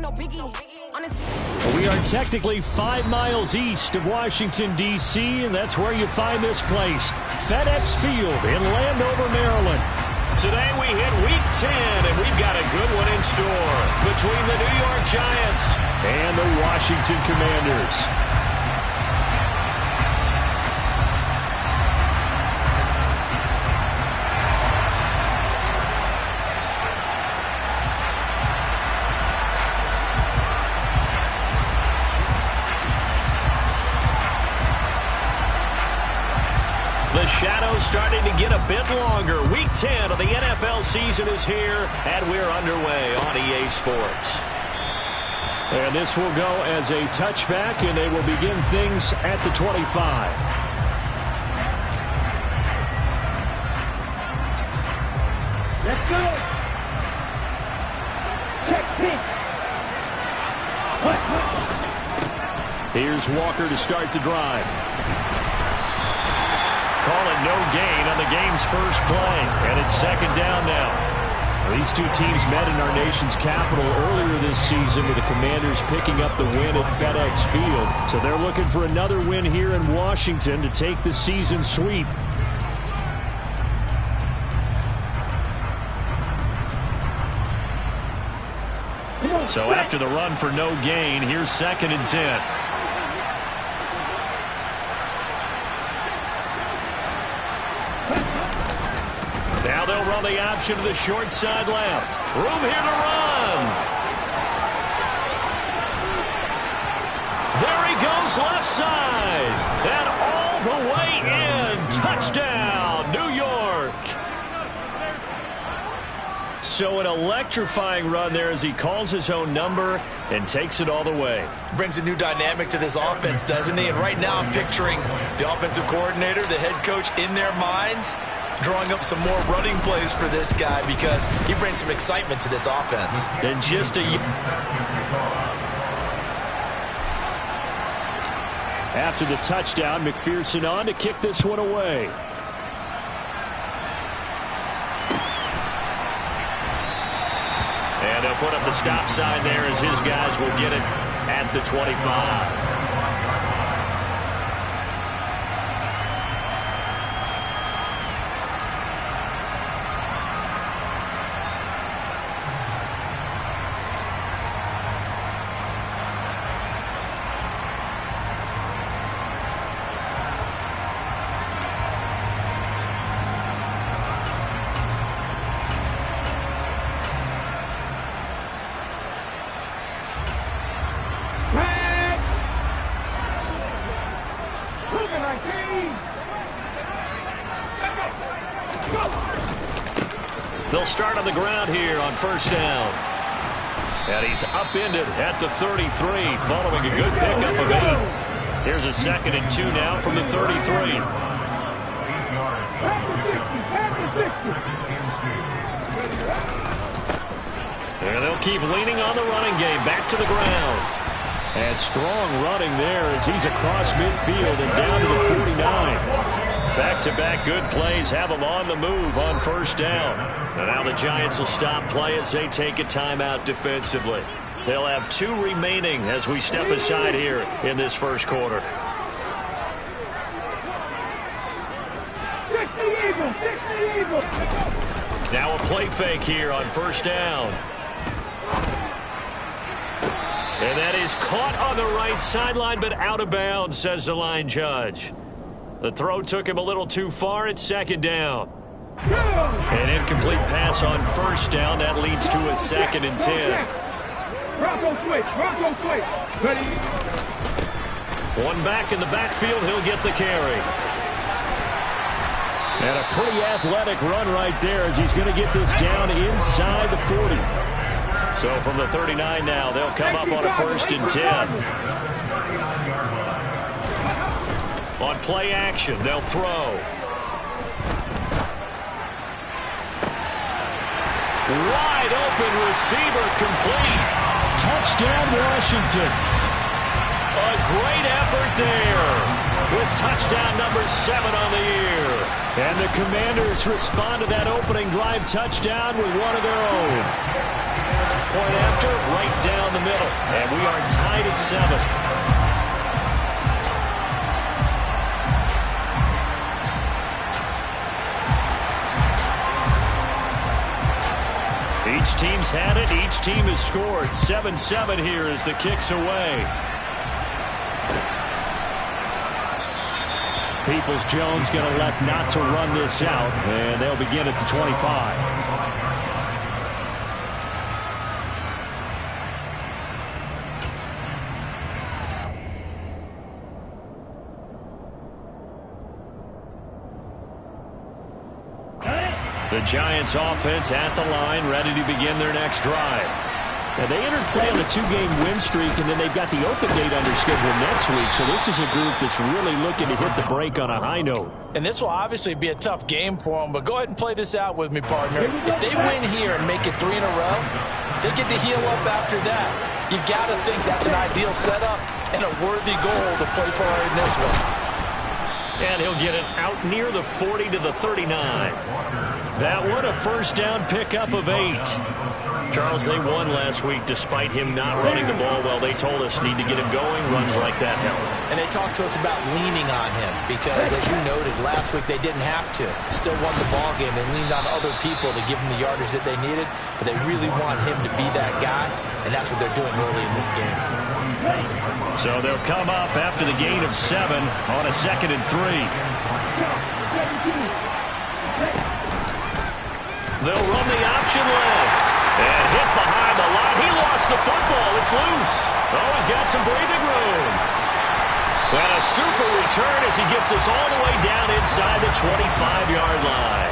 We are technically 5 miles east of Washington, D.C., and that's where you find this place, FedEx Field in Landover, Maryland. Today we hit Week 10, and we've got a good one in store between the New York Giants and the Washington Commanders. The shadow's starting to get a bit longer. Week 10 of the NFL season is here, and we're underway on EA Sports. And this will go as a touchback, and they will begin things at the 25. Let's go. Check pitch. Here's Walker to start the drive. Call it no gain on the game's first play, and it's second down now. These two teams met in our nation's capital earlier this season with the Commanders picking up the win at FedEx Field. So they're looking for another win here in Washington to take the season sweep. So after the run for no gain, here's second and 10. Now they'll run the option to the short side left. Room here to run. There he goes left side. And all the way in. Touchdown, New York. So an electrifying run there as he calls his own number and takes it all the way. Brings a new dynamic to this offense, doesn't he? And right now I'm picturing the offensive coordinator, the head coach in their minds, drawing up some more running plays for this guy because he brings some excitement to this offense. And just after the touchdown, McPherson on to kick this one away. And they'll put up the stop sign there as his guys will get it at the 25. They'll start on the ground here on first down. And he's upended at the 33 following a good pickup of 8. Here's a second and 2 now from the 33. And they'll keep leaning on the running game. Back to the ground. And strong running there as he's across midfield and down to the 49. Back-to-back good plays have them on the move on first down. And now the Giants will stop play as they take a timeout defensively. They'll have 2 remaining as we step aside here in this first quarter. Now a play fake here on first down. And that is caught on the right sideline, but out of bounds, says the line judge. The throw took him a little too far. It's second down. An incomplete pass on first down. That leads to a second and 10. One back in the backfield. He'll get the carry. And a pretty athletic run right there as he's going to get this down inside the 40. So from the 39 now, they'll come up on a first and 10. On play action, they'll throw. Wide open receiver complete. Touchdown, Washington. A great effort there with touchdown number 7 on the year. And the Commanders respond to that opening drive touchdown with one of their own. Point after, right down the middle. And we are tied at 7. Each team's had it. Each team has scored. 7-7 here as the kick's away. Peoples-Jones going to elect not to run this out, and they'll begin at the 25. The Giants offense at the line, ready to begin their next drive. Now, they entered play on a 2-game win streak, and then they've got the open date under schedule next week. So this is a group that's really looking to hit the break on a high note. And this will obviously be a tough game for them, but go ahead and play this out with me, partner. If they win here and make it 3 in a row, they get to heal up after that. You've got to think that's an ideal setup and a worthy goal to play for in this one. And he'll get it out near the 40 to the 39. That one, a first down pickup of 8. Charles, they won last week despite him not running the ball well. They told us need to get him going. Runs like that help. And they talked to us about leaning on him because, as you noted, last week they didn't have to. Still won the ball game. They leaned on other people to give them the yardage that they needed, but they really want him to be that guy, and that's what they're doing early in this game. So they'll come up after the gain of 7 on a 2nd and 3. They'll run the option left. And hit behind the line. He lost the football. It's loose. Oh, he's got some breathing room. And a super return as he gets us all the way down inside the 25-yard line.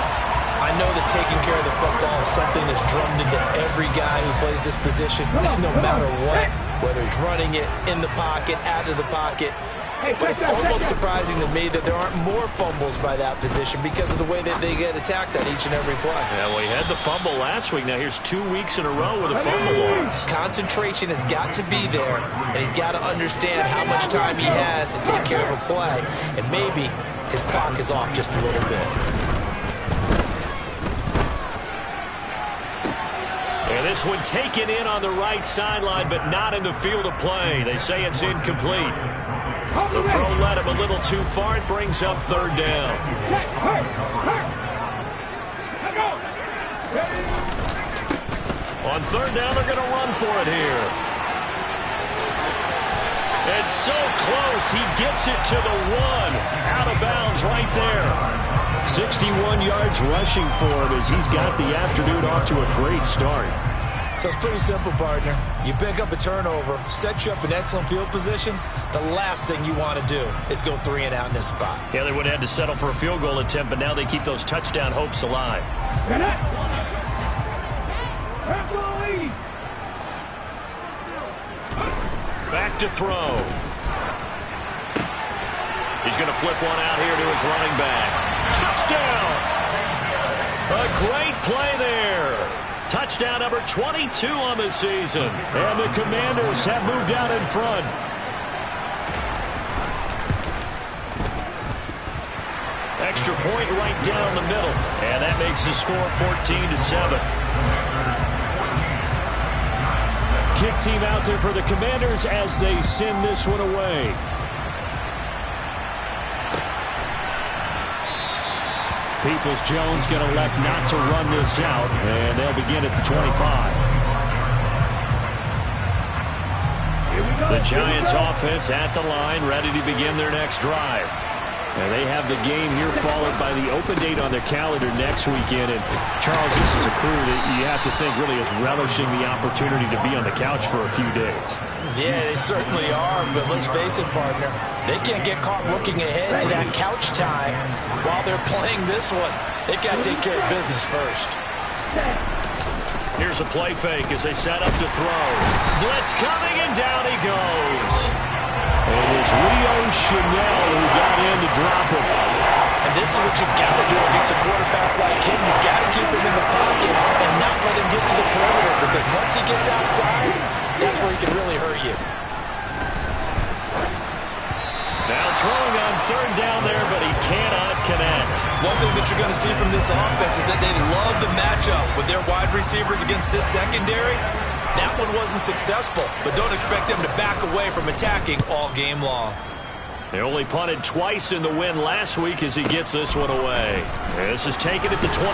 I know that taking care of the football is something that's drummed into every guy who plays this position, no matter what, whether he's running it, in the pocket, out of the pocket. But it's almost surprising to me that there aren't more fumbles by that position because of the way that they get attacked at each and every play. Yeah, well, he had the fumble last week. Now here's 2 weeks in a row with a fumble loss. Concentration has got to be there, and he's got to understand how much time he has to take care of a play. And maybe his clock is off just a little bit. And this one taken in on the right sideline, but not in the field of play. They say it's incomplete. The throw led him a little too far. It brings up 3rd down. On 3rd down, they're going to run for it here. It's so close. He gets it to the 1. Out of bounds right there. 61 yards rushing for him as he's got the afternoon off to a great start. So it's pretty simple, partner. You pick up a turnover, set you up in excellent field position. The last thing you want to do is go 3 and out in this spot. Yeah, they would have had to settle for a field goal attempt, but now they keep those touchdown hopes alive. Back to throw. He's going to flip one out here to his running back. Touchdown! A great play there. Touchdown number 22 on the season. And the Commanders have moved out in front. Extra point right down the middle. And that makes the score 14-7. Kick team out there for the Commanders as they send this one away. Peoples-Jones going to elect not to run this out, and they'll begin at the 25. The Giants offense at the line, ready to begin their next drive. And they have the game here followed by the open date on their calendar next weekend. And, Charles, this is a crew that you have to think really is relishing the opportunity to be on the couch for a few days. Yeah, they certainly are, but let's face it, partner. They can't get caught looking ahead to that couch time while they're playing this one. They've got to take care of business first. Here's a play fake as they set up to throw. Blitz coming, and down he goes. And it was Rio Chanel who got in to drop him. And this is what you've got to do against a quarterback like him. You've got to keep him in the pocket and not let him get to the perimeter, because once he gets outside, that's where he can really hurt you. Now throwing on 3rd down there, but he cannot connect. One thing that you're going to see from this offense is that they love the matchup with their wide receivers against this secondary. That that one wasn't successful, but don't expect them to back away from attacking all game long. They only punted twice in the win last week as he gets this one away. This is taken at the 23.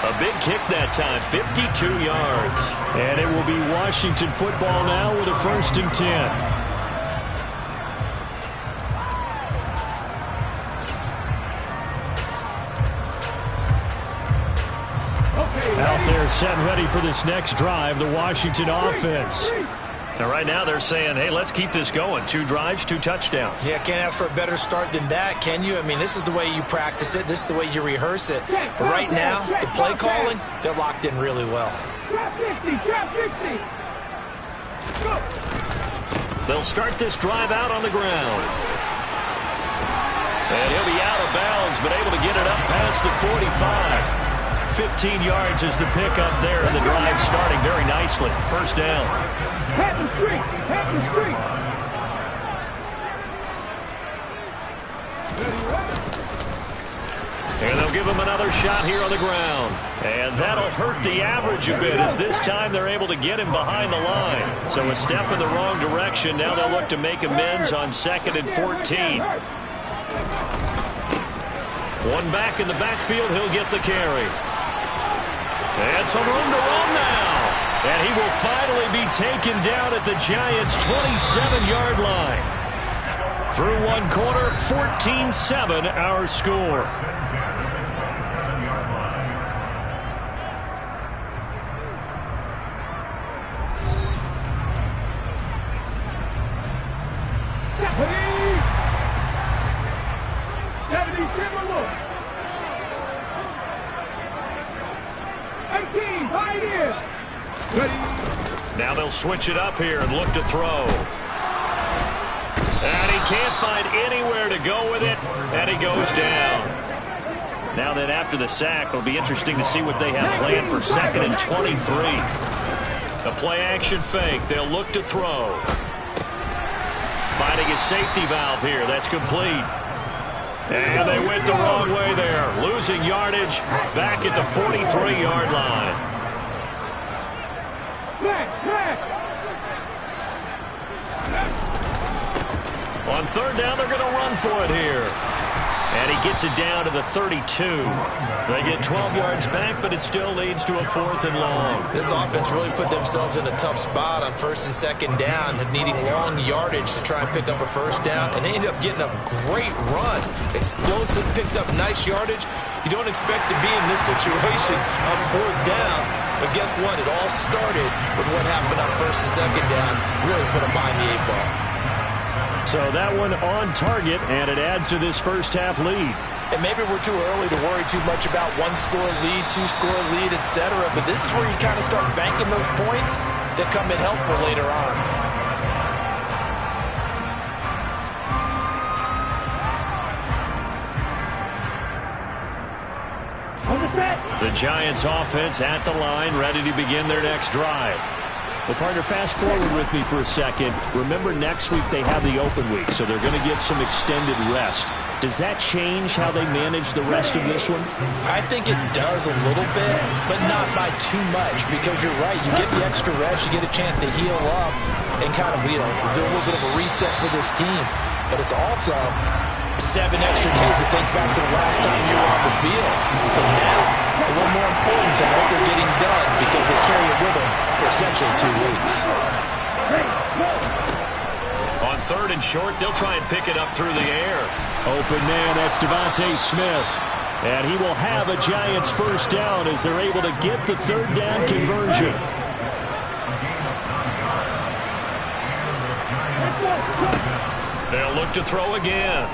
A big kick that time, 52 yards. And it will be Washington football now with a 1st and 10. Out there set ready for this next drive, the Washington offense. Now right now they're saying, hey, let's keep this going. 2 drives, 2 touchdowns. Yeah, can't ask for a better start than that, can you? I mean, this is the way you practice it. This is the way you rehearse it. But right now, the play calling, they're locked in really well. They'll start this drive out on the ground. And he'll be out of bounds, but able to get it up past the 45. 15 yards is the pickup there, and the drive starting very nicely. 1st down. And they'll give him another shot here on the ground. And that'll hurt the average a bit, as this time they're able to get him behind the line. So a step in the wrong direction. Now they'll look to make amends on 2nd and 14. One back in the backfield, he'll get the carry. And some room to run now. And he will finally be taken down at the Giants' 27-yard line. Through 1 quarter, 14-7 our score. Now they'll switch it up here and look to throw. And he can't find anywhere to go with it, and he goes down. Now that after the sack, it'll be interesting to see what they have planned for 2nd and 23. A play-action fake. They'll look to throw. Finding a safety valve here. That's complete. And they went the wrong way there. Losing yardage back at the 43-yard line. On 3rd down, they're going to run for it here. And he gets it down to the 32. They get 12 yards back, but it still leads to a 4th and long. This offense really put themselves in a tough spot on 1st and 2nd down, needing long yardage to try and pick up a 1st down, and they ended up getting a great run. Explosive, picked up nice yardage. You don't expect to be in this situation on 4th down, but guess what? It all started with what happened on 1st and 2nd down. Really put them behind the 8 ball. So that one on target, and it adds to this first half lead. And maybe we're too early to worry too much about 1-score lead, 2-score lead, etc. But this is where you kind of start banking those points that come in helpful later on. The Giants offense at the line, ready to begin their next drive. Well, partner, fast forward with me for a second. Remember, next week they have the open week, so they're going to get some extended rest. Does that change how they manage the rest of this one? I think it does a little bit, but not by too much, because you're right. You get the extra rest, you get a chance to heal up and kind of, do a little bit of a reset for this team. But it's also 7 extra days to think back to the last time you were on the field. So now, a little more importance on what they're getting done, because they carry it with them for essentially 2 weeks. On 3rd and short, they'll try and pick it up through the air. Open man, that's Devontae Smith. And he will have a Giants 1st down as they're able to get the 3rd down conversion. They'll look to throw again.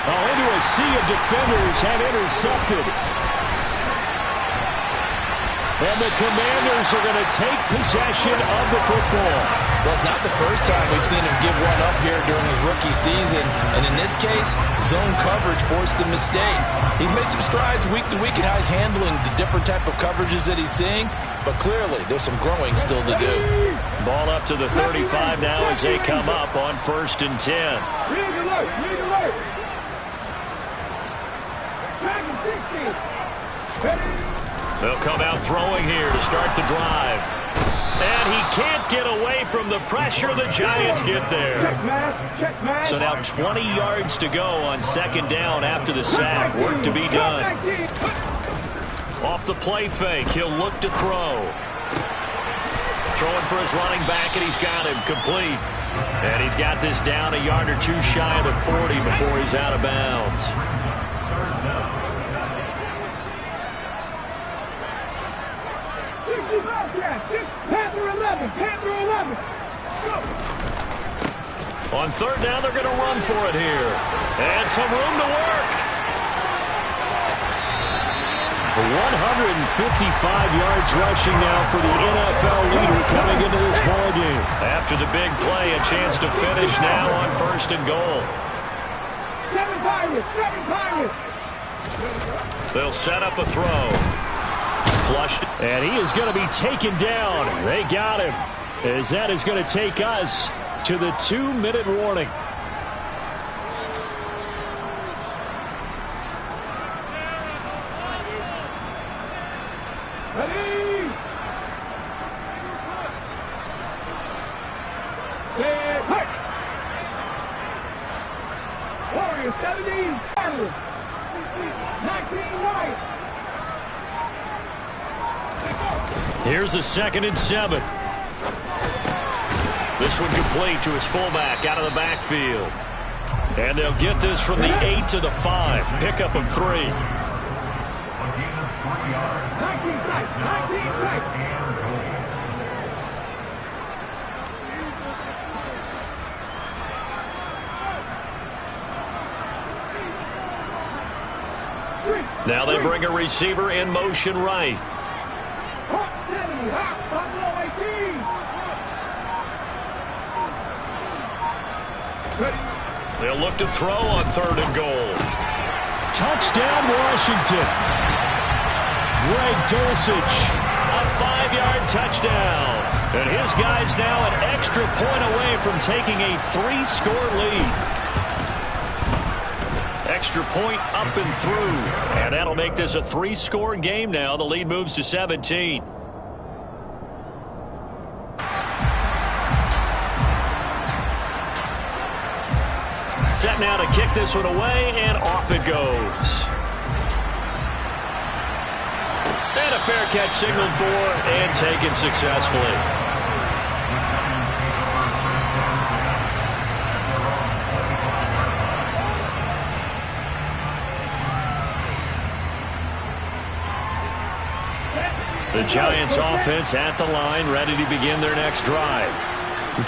Into a sea of defenders and intercepted. And the Commanders are going to take possession of the football. Well, it's not the first time we've seen him give one up here during his rookie season. And in this case, zone coverage forced the mistake. He's made some strides week to week in how he's handling the different type of coverages that he's seeing. But clearly, there's some growing still to do. Ball up to the 35 now as they come up on 1st and 10. They'll come out throwing here to start the drive. And he can't get away from the pressure. The Giants get there. So now 20 yards to go on second down after the sack. Work to be done. Off the play fake, he'll look to throw. Throwing for his running back, and he's got him complete. And he's got this down a yard or two shy of the 40 before he's out of bounds. Panther 11, Panther 11. On third down, they're going to run for it here. And some room to work. 155 yards rushing now for the NFL leader coming into this ballgame. After the big play, a chance to finish now on first and goal. 7 Pirates. They'll set up a throw. Flushed. And he is going to be taken down. They got him. As that is going to take us to the 2-minute warning. Ready? Stand high. Warriors 17. 19 right. Here's a 2nd and 7. This one complete to his fullback out of the backfield. And they'll get this from the 8 to the 5. Pickup of 3. 19 right. 19 right. Now they bring a receiver in motion right. They'll look to throw on 3rd and goal. Touchdown, Washington. Greg Dulcich. A 5-yard touchdown. And his guy's now an extra point away from taking a 3-score lead. Extra point up and through. And that'll make this a 3-score game now. The lead moves to 17. Set now to kick this one away, and off it goes. And a fair catch signaled for and taken successfully. The Giants offense at the line, ready to begin their next drive.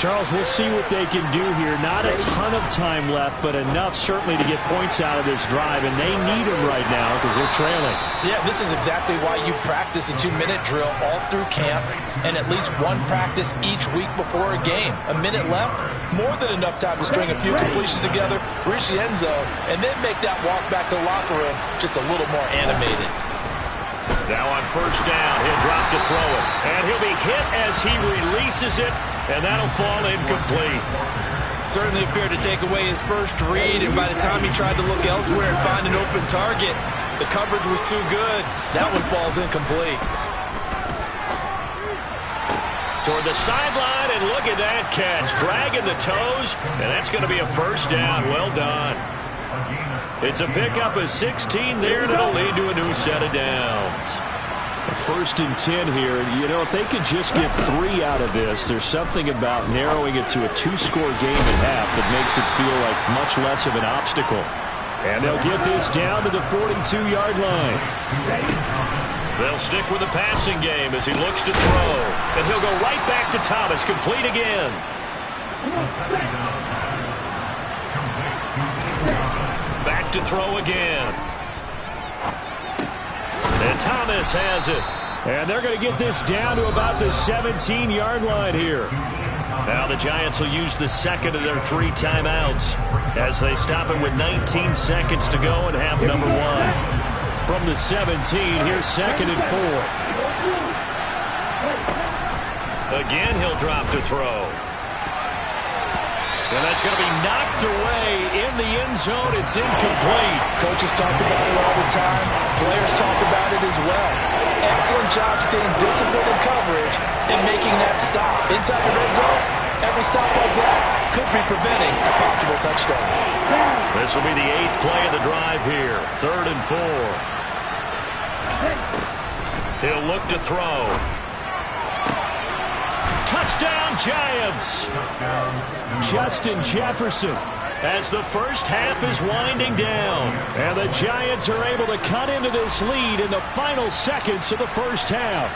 Charles, we'll see what they can do here. Not a ton of time left, but enough certainly to get points out of this drive, and they need them right now because they're trailing. Yeah, this is exactly why you practice a 2-minute drill all through camp and at least one practice each week before a game. A minute left, more than enough time to string a few completions together, reach the end zone, and then make that walk back to the locker room just a little more animated. Now on first down, he'll drop to throw it, and he'll be hit as he releases it. And that'll fall incomplete. Certainly appeared to take away his first read, and by the time he tried to look elsewhere and find an open target, the coverage was too good. That one falls incomplete. Toward the sideline, and look at that catch. Dragging the toes, and that's going to be a first down. Well done. It's a pickup of 16 there, and it'll lead to a new set of downs. 1st and 10 here. You know, if they could just get 3 out of this, there's something about narrowing it to a 2-score game at half that makes it feel like much less of an obstacle. And they'll get this down to the 42-yard line. They'll stick with the passing game as he looks to throw. And he'll go right back to Thomas, complete again. Back to throw again. And Thomas has it. And they're going to get this down to about the 17-yard line here. Now the Giants will use the second of their 3 timeouts as they stop it with 19 seconds to go in half number 1. From the 17, here's 2nd and 4. Again, he'll drop to throw. And that's going to be knocked away in the end zone. It's incomplete. Coaches talk about it all the time. Players talk about it as well. Excellent job staying disciplined in coverage and making that stop. Inside the red zone, every stop like that could be preventing a possible touchdown. This will be the 8th play of the drive here. 3rd and 4. He'll look to throw. Touchdown, Giants! Justin Jefferson. As the first half is winding down. And the Giants are able to cut into this lead in the final seconds of the first half.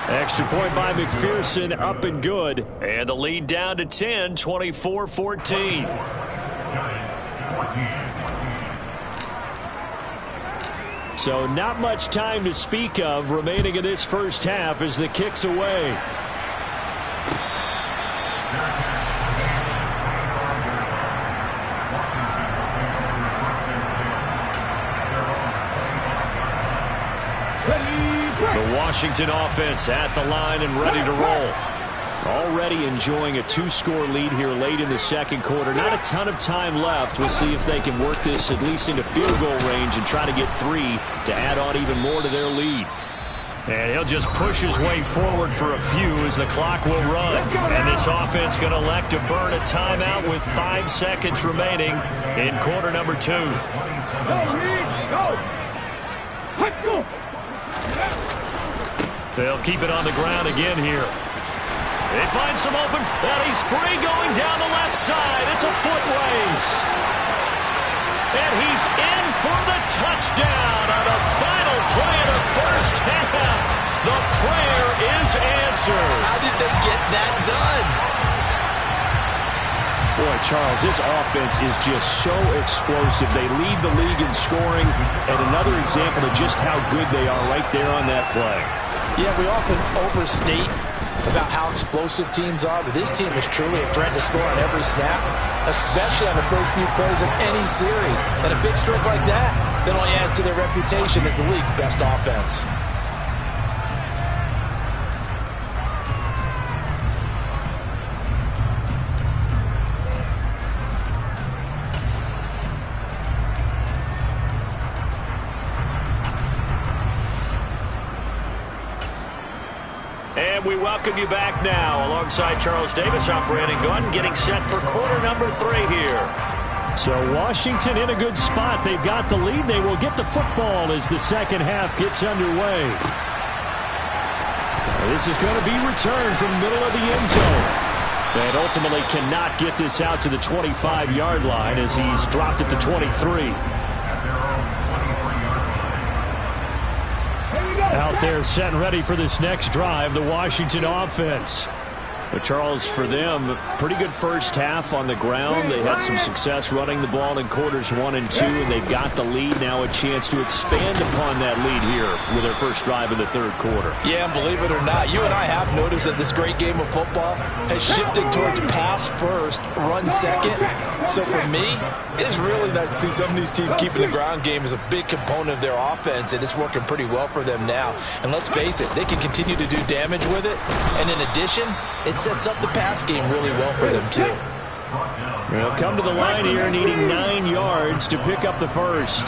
Extra point by McPherson, up and good. And the lead down to 10, 24-14. So not much time to speak of remaining in this first half as the kick's away. The Washington offense at the line and ready to roll. Already enjoying a 2-score lead here late in the second quarter. Not a ton of time left. We'll see if they can work this at least into field goal range and try to get 3 to add on even more to their lead. And he'll just push his way forward for a few as the clock will run. And this offense going to elect to burn a timeout with 5 seconds remaining in quarter number 2. Go, Reed, go. Let's go. They'll keep it on the ground again here. They find some open, and he's free going down the left side. It's a foot race. And he's in for the touchdown on the final play of the first half. The prayer is answered. How did they get that done? Boy, Charles, this offense is just so explosive. They lead the league in scoring, and another example of just how good they are right there on that play. Yeah, we often overstate about how explosive teams are, but this team is truly a threat to score on every snap, especially on the first few plays of any series. And a big streak like that only adds to their reputation as the league's best offense. And we welcome you back now. Alongside Charles Davis, I'm Brandon Gunn, getting set for quarter number 3 here. So Washington in a good spot. They've got the lead. They will get the football as the second half gets underway. This is going to be returned from the middle of the end zone. And ultimately cannot get this out to the 25-yard line as he's dropped it to 23. Out there set and ready for this next drive, the Washington offense. But Charles, for them, pretty good first half on the ground. They had some success running the ball in quarters 1 and 2, and they've got the lead. Now a chance to expand upon that lead here with their first drive in the third quarter. Yeah, and believe it or not, you and I have noticed that this great game of football has shifted towards pass first, run second. So for me, it's really nice to see some of these teams keeping the ground game as a big component of their offense, and it's working pretty well for them now. And let's face it, they can continue to do damage with it. And in addition, it sets up the pass game really well for them, too. They'll come to the line here needing 9 yards to pick up the first.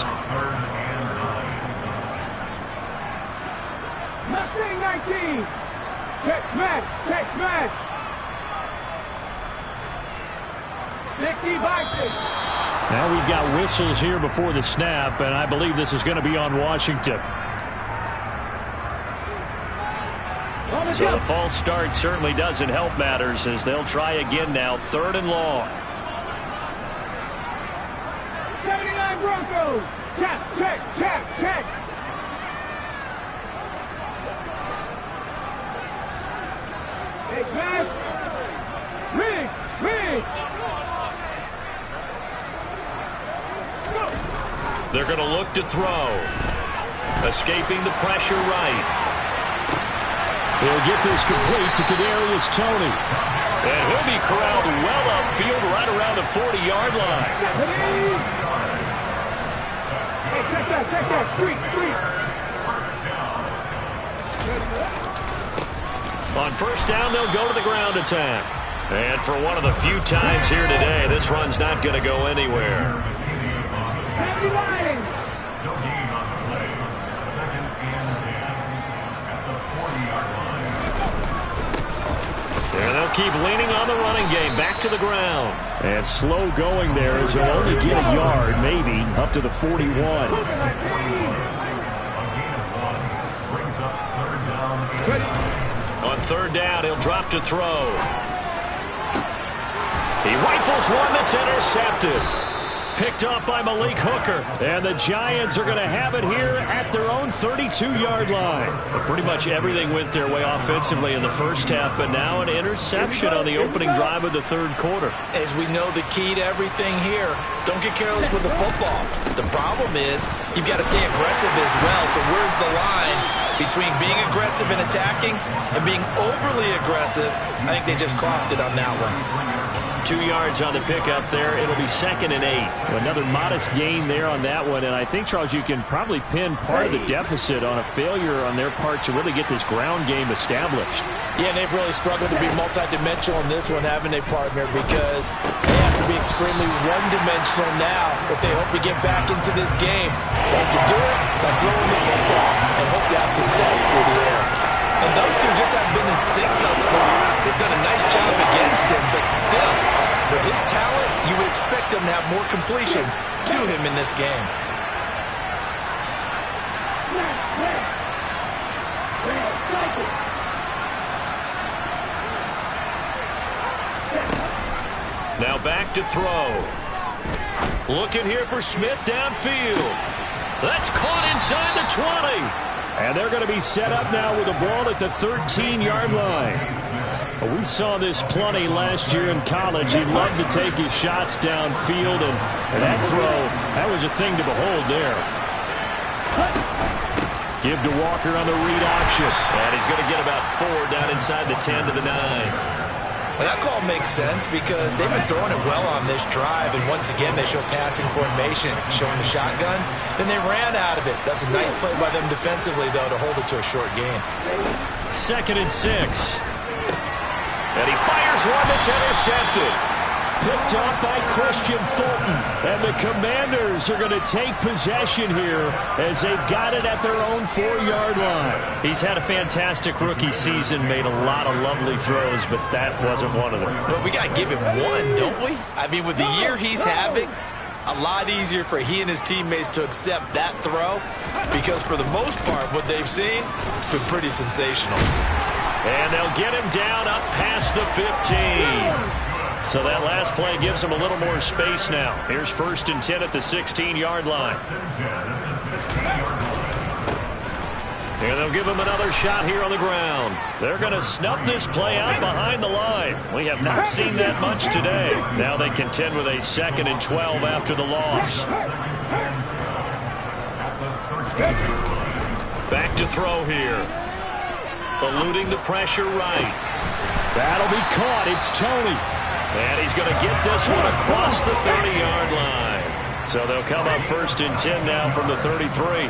Mustang 19. Check match. Check match. 60 by 6. Now we've got whistles here before the snap, and I believe this is going to be on Washington. So the false start certainly doesn't help matters as they'll try again now, 3rd and long. 79 Broncos. Check, check, check, check. Take match. Rig, rig. They're going to look to throw. Escaping the pressure right. He'll get this complete to Kadarius Toney. And he'll be corralled well upfield right around the 40-yard line. Hey, check that. Street. On first down, they'll go to the ground attack. And for one of the few times here today, this run's not going to go anywhere. And they'll keep leaning on the running game. Back to the ground. And slow going there as he'll only get a yard, maybe, up to the 41. On third down, he'll drop to throw. He rifles one that's intercepted. Picked off by Malik Hooker. And the Giants are going to have it here at their own 32-yard line. But pretty much everything went their way offensively in the first half, but now an interception on the opening drive of the third quarter. As we know, the key to everything here, don't get careless with the football. The problem is you've got to stay aggressive as well. So where's the line between being aggressive and attacking and being overly aggressive? I think they just crossed it on that one. 2 yards on the pickup there. It'll be 2nd and 8. Well, another modest gain there on that one. And I think, Charles, you can probably pin part of the deficit on a failure on their part to really get this ground game established. Yeah, and they've really struggled to be multidimensional in this one, haven't they, partner? Because they have to be extremely one-dimensional now if they hope to get back into this game. They have to do it by throwing the football and hope to have success through the air. And those two just haven't been in sync thus far. They've done a nice job against him, but still, with his talent, you would expect them to have more completions to him in this game. Now back to throw. Looking here for Smith downfield. That's caught inside the 20. And they're going to be set up now with the ball at the 13-yard line. We saw this plenty last year in college. He loved to take his shots downfield, and that throw, that was a thing to behold there. Give to Walker on the read option. And he's going to get about 4 down inside the 10 to the 9. Well, that call makes sense because they've been throwing it well on this drive, and once again they show passing formation, showing the shotgun. Then they ran out of it. That's a nice play by them defensively, though, to hold it to a short gain. 2nd and 6. And he fires one that's intercepted. Picked off by Christian Fulton. And the Commanders are going to take possession here as they've got it at their own 4-yard line. He's had a fantastic rookie season, made a lot of lovely throws, but that wasn't one of them. But we got to give him one, don't we? I mean, with the year he's having, a lot easier for he and his teammates to accept that throw because for the most part, what they've seen, it's been pretty sensational. And they'll get him down up past the 15. So that last play gives him a little more space now. Here's 1st and 10 at the 16-yard line. And they'll give him another shot here on the ground. They're going to snuff this play out behind the line. We have not seen that much today. Now they contend with a 2nd and 12 after the loss. Back to throw here. Eluding the pressure right. That'll be caught. It's Tony. And he's going to get this one across the 30-yard line. So they'll come up 1st and 10 now from the 33.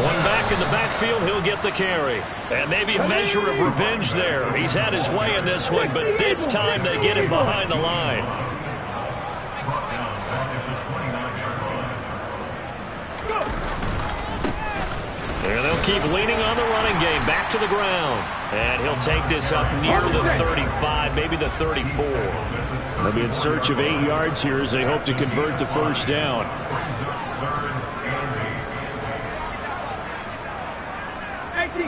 One back in the backfield, he'll get the carry. And maybe a measure of revenge there. He's had his way in this one, but this time they get him behind the line. And they'll keep leaning on the running game. Back to the ground. And he'll take this up near the 35, maybe the 34. They'll be in search of 8 yards here as they hope to convert the first down.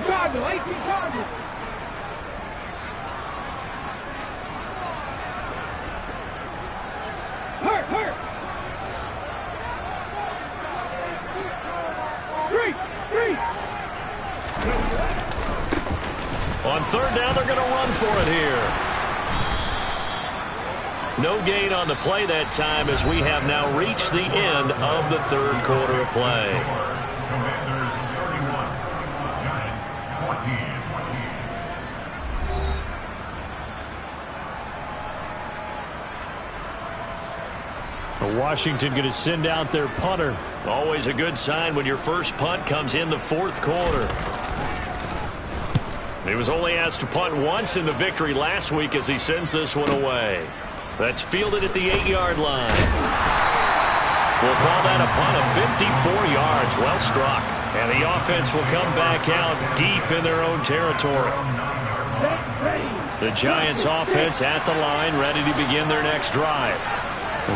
Cardinal, 18 Cardinal. Hurt. 3. On third down, they're going to run for it here. No gain on the play that time as we have now reached the end of the third quarter of play. Washington going to send out their punter. Always a good sign when your first punt comes in the fourth quarter. He was only asked to punt once in the victory last week as he sends this one away. That's fielded at the 8-yard line. We'll call that a punt of 54 yards. Well struck. And the offense will come back out deep in their own territory. The Giants offense at the line, ready to begin their next drive.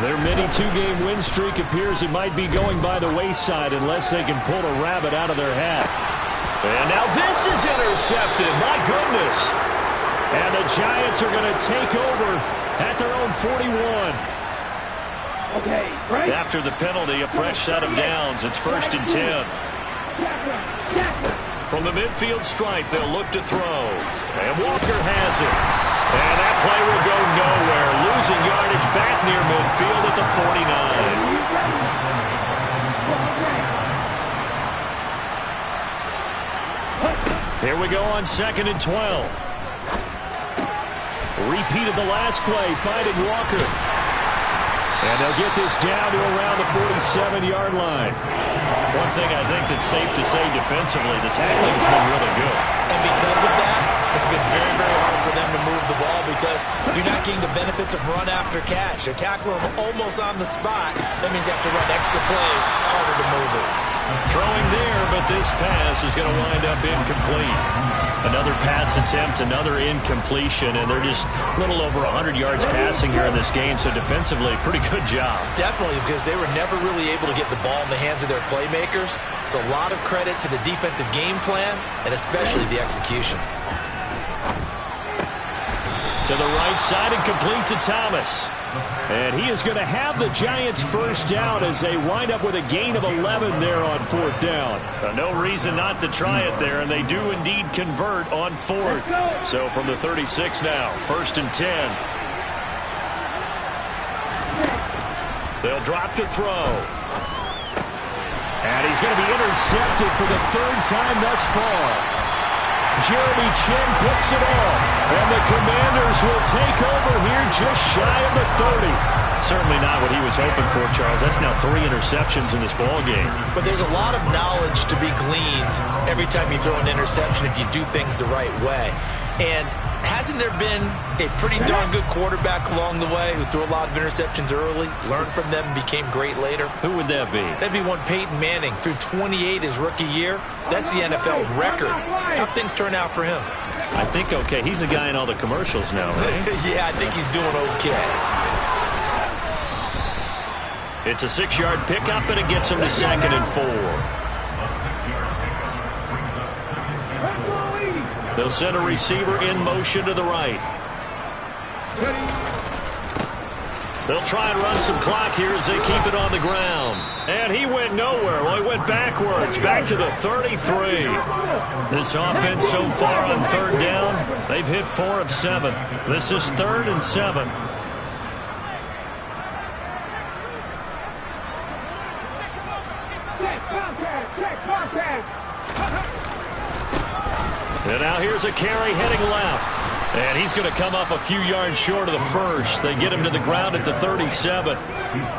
Their mini two-game win streak appears it might be going by the wayside unless they can pull a rabbit out of their hat. And now this is intercepted. My goodness. And the Giants are going to take over at their own 41. Okay, right. After the penalty, a fresh set of downs. It's 1st and 10. From the midfield stripe, they'll look to throw. And Walker has it. And that play will go nowhere. Losing yardage back near midfield at the 49. Here we go on 2nd and 12. Repeat of the last play, finding Walker. And they'll get this down to around the 47-yard line. One thing I think that's safe to say defensively, the tackling's been really good. And because of that, it's been very, very hard for them to move the ball because you're not getting the benefits of run after catch. They're tackling them almost on the spot. That means you have to run extra plays, harder to move it. Throwing there, but this pass is going to wind up incomplete. Another pass attempt, another incompletion, and they're just a little over 100 yards passing here in this game, so defensively, pretty good job. Definitely, because they were never really able to get the ball in the hands of their playmakers, so a lot of credit to the defensive game plan, and especially the execution. To the right side and complete to Thomas. And he is going to have the Giants first down as they wind up with a gain of 11 there on 4th down. No reason not to try it there, and they do indeed convert on 4th. So from the 36 now, 1st and 10. They'll drop to throw. And he's going to be intercepted for the 3rd time thus far. Jeremy Chin picks it off, and the Commanders will take over here just shy of the 30. Certainly not what he was hoping for, Charles. That's now 3 interceptions in this ball game. But there's a lot of knowledge to be gleaned every time you throw an interception if you do things the right way. And hasn't there been a pretty darn good quarterback along the way who threw a lot of interceptions early, learned from them, and became great later? Who would that be? That'd be one Peyton Manning. Threw 28 his rookie year. That's the NFL record. How things turn out for him? I think okay. He's a guy in all the commercials now, right? Yeah, I think he's doing okay. It's a 6-yard pickup, and it gets him to 2nd and 4. They'll send a receiver in motion to the right. They'll try and run some clock here as they keep it on the ground. And he went nowhere. Well, he went backwards, back to the 33. This offense so far on 3rd down, they've hit 4 of 7. This is 3rd and 7. And now here's a carry heading left. And he's going to come up a few yards short of the first. They get him to the ground at the 37.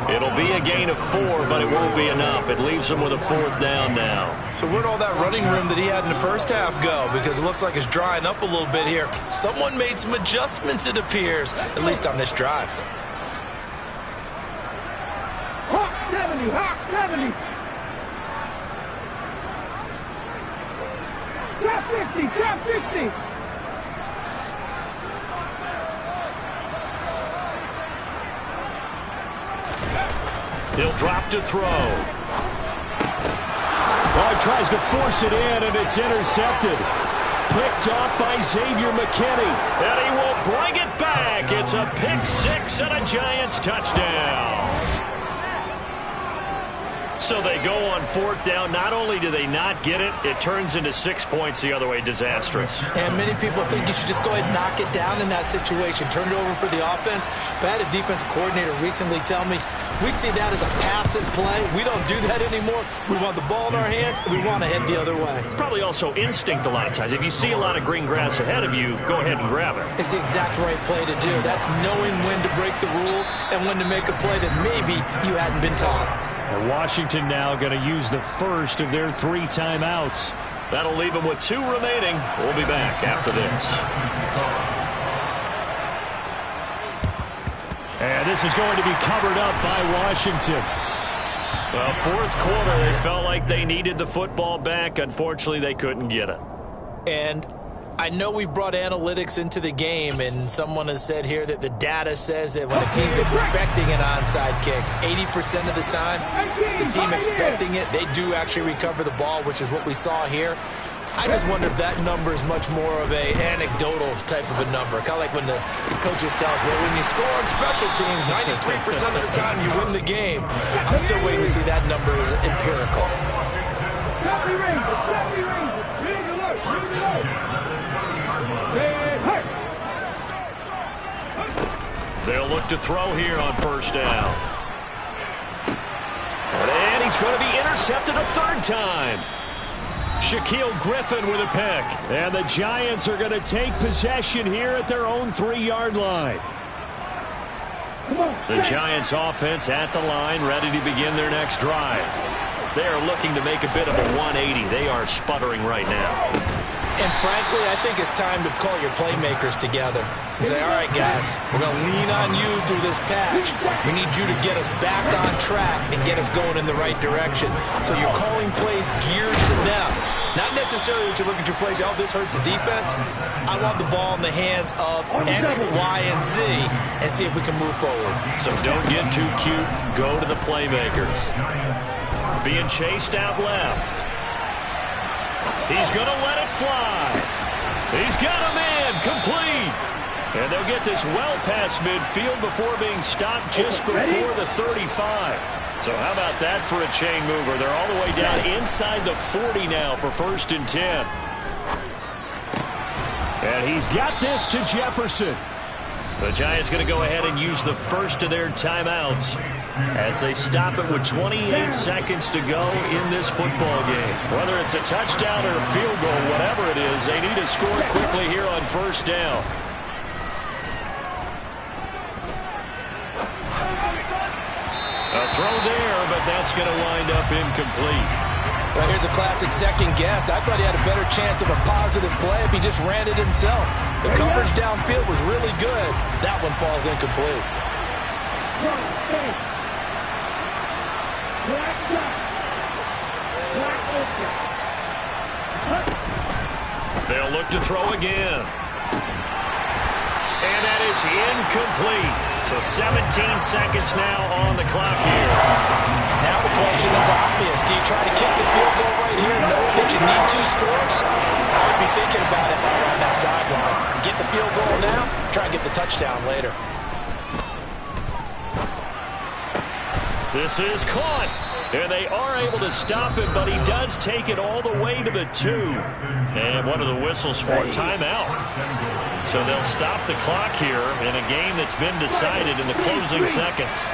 It'll be a gain of 4, but it won't be enough. It leaves him with a 4th down now. So where'd all that running room that he had in the first half go? Because it looks like it's drying up a little bit here. Someone made some adjustments, it appears, at least on this drive. Hawk 70, Hawk 70. Top 50, top 50. He'll drop to throw. Oh, he tries to force it in, and it's intercepted. Picked off by Xavier McKinney. And he will bring it back. It's a pick 6 and a Giants touchdown. So they go on 4th down. Not only do they not get it, it turns into 6 points the other way. Disastrous. And many people think you should just go ahead and knock it down in that situation. Turn it over for the offense. But I had a defensive coordinator recently tell me, we see that as a passive play. We don't do that anymore. We want the ball in our hands, and we want to head the other way. It's probably also instinct a lot of times. If you see a lot of green grass ahead of you, go ahead and grab it. It's the exact right play to do. That's knowing when to break the rules and when to make a play that maybe you hadn't been taught. And Washington now going to use the first of their 3 timeouts. That'll leave him with 2 remaining. We'll be back after this. And this is going to be covered up by Washington. Well, fourth quarter, they felt like they needed the football back. Unfortunately, they couldn't get it. And I know we brought analytics into the game, and someone has said here that the data says that when a team's expecting an onside kick, 80% of the time, the team expecting it, they do actually recover the ball, which is what we saw here. I just wonder if that number is much more of a anecdotal type of a number. Kind of like when the coaches tell us, well, when you score on special teams, 93% of the time you win the game. I'm still waiting to see that number as empirical. They'll look to throw here on first down. And he's going to be intercepted a 3rd time. Shaquille Griffin with a pick. And the Giants are going to take possession here at their own 3-yard line. The Giants offense at the line, ready to begin their next drive. They are looking to make a bit of a 180. They are sputtering right now. And frankly, I think it's time to call your playmakers together and say, all right, guys, we're going to lean on you through this patch. We need you to get us back on track and get us going in the right direction. So you're calling plays geared to them. Not necessarily that you look at your plays, oh, this hurts the defense. I want the ball in the hands of X, Y, and Z and see if we can move forward. So don't get too cute. Go to the playmakers. Being chased out left. He's going to let it fly. He's got a man complete. And they'll get this well past midfield before being stopped just before the 35. So how about that for a chain mover? They're all the way down inside the 40 now for 1st and 10. And he's got this to Jefferson. The Giants going to go ahead and use the first of their timeouts as they stop it with 28 seconds to go in this football game. Whether it's a touchdown or a field goal, whatever it is, they need to score quickly here on first down. A throw there, but that's going to wind up incomplete. Well, here's a classic second guess. I thought he had a better chance of a positive play if he just ran it himself. The coverage downfield was really good. That one falls incomplete. They'll look to throw again. And that is incomplete. So 17 seconds now on the clock here. Now the question is obvious. Do you try to kick the field goal right here knowing that you need 2 scores? I would be thinking about it if I were on that sideline. Get the field goal now, try and get the touchdown later. This is caught. And they are able to stop him, but he does take it all the way to the 2. And one of the whistles for a timeout. So they'll stop the clock here in a game that's been decided in the closing seconds.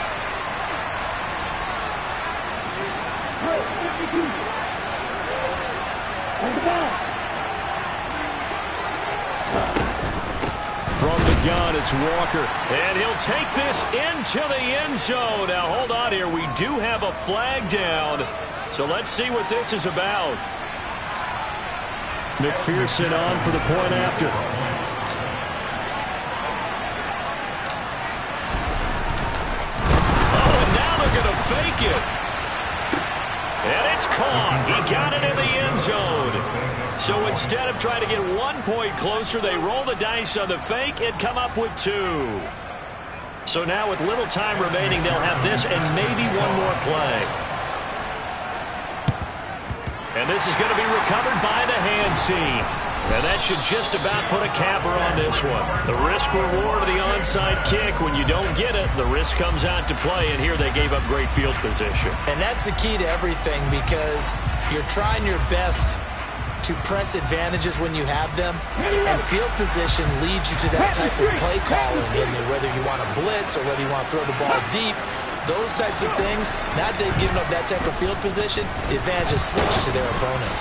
From the gun, it's Walker. And he'll take this into the end zone. Now, hold on here. We do have a flag down. So let's see what this is about. McPherson on for the point after. Oh, and now they're going to fake it. And it's caught. He got it in the end zone. So instead of trying to get 1 point closer, they roll the dice on the fake and come up with 2. So now with little time remaining, they'll have this and maybe one more play. And this is going to be recovered by the hands team. And that should just about put a capper on this one. The risk-reward of the onside kick. When you don't get it, the risk comes out to play. And here they gave up great field position. And that's the key to everything, because you're trying your best to press advantages when you have them, and field position leads you to that type of play calling, and whether you want to blitz or whether you want to throw the ball deep, those types of things. Now that they've given up that type of field position, the advantage is switched to their opponent.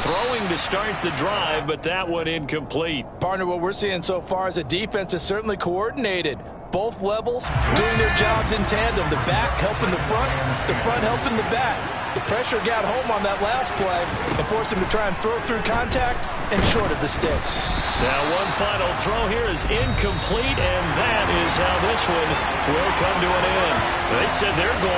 Throwing to start the drive, but that one incomplete. Partner, what we're seeing so far is a defense is certainly coordinated. Both levels doing their jobs in tandem. The back helping the front helping the back. The pressure got home on that last play and forced him to try and throw through contact and short of the sticks. Now one final throw here is incomplete, and that is how this one will come to an end. They said their goal